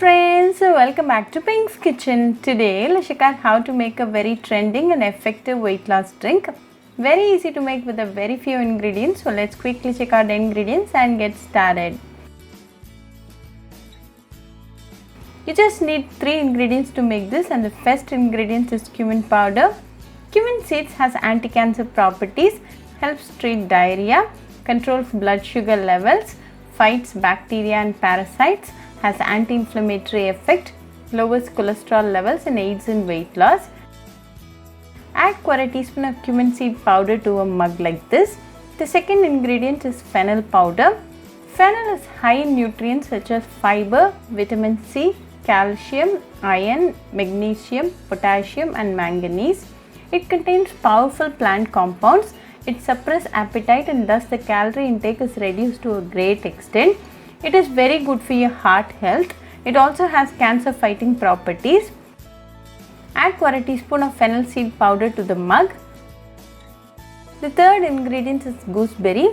friends, welcome back to Pink's Kitchen. Today let's check out how to make a very trending and effective weight loss drink. Very easy to make with a very few ingredients. So let's quickly check out the ingredients and get started. You just need 3 ingredients to make this, and the first ingredient is cumin powder. Cumin seeds has anti-cancer properties, helps treat diarrhea, controls blood sugar levels, fights bacteria and parasites, has anti-inflammatory effect, lowers cholesterol levels and aids in weight loss. Add 1/4 teaspoon of cumin seed powder to a mug like this. The second ingredient is fennel powder. Fennel is high in nutrients such as fiber, vitamin C, calcium, iron, magnesium, potassium and manganese. It contains powerful plant compounds. It suppresses appetite and thus the calorie intake is reduced to a great extent. It is very good for your heart health. It also has cancer fighting properties. Add 1/4 teaspoon of fennel seed powder to the mug. The third ingredient is gooseberry.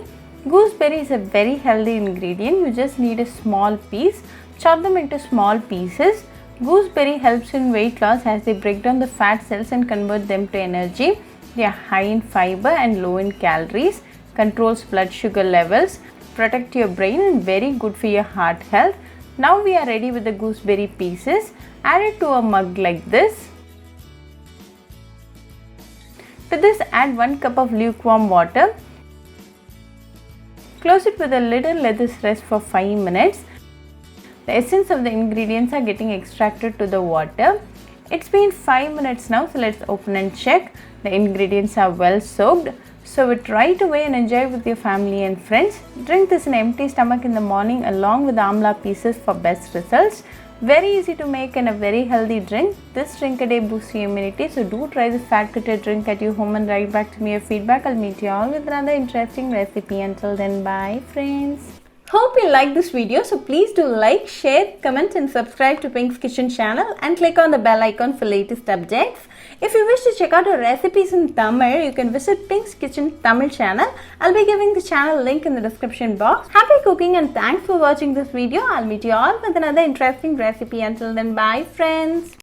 Gooseberry is a very healthy ingredient. You just need a small piece. Chop them into small pieces. Gooseberry helps in weight loss as they break down the fat cells and convert them to energy. They are high in fiber and low in calories, controls blood sugar levels, protect your brain and very good for your heart health. Now we are ready with the gooseberry pieces. Add it to a mug like this. To this add 1 cup of lukewarm water. Close it with a lid and let this rest for 5 minutes. The essence of the ingredients are getting extracted to the water. It's been 5 minutes now, so let's open and check. The ingredients are well soaked. Serve it right away and enjoy with your family and friends. Drink this in an empty stomach in the morning along with Amla pieces for best results. Very easy to make and a very healthy drink. This drink a day boosts your immunity, so do try this fat cutter drink at your home and write back to me your feedback. I'll meet you all with another interesting recipe. Until then, bye friends. Hope you like this video, so please do like, share, comment and subscribe to Pink's Kitchen channel and click on the bell icon for latest updates. If you wish to check out our recipes in Tamil, you can visit Pink's Kitchen Tamil channel. I'll be giving the channel link in the description box. Happy cooking and thanks for watching this video. I'll meet you all with another interesting recipe. Until then, bye friends.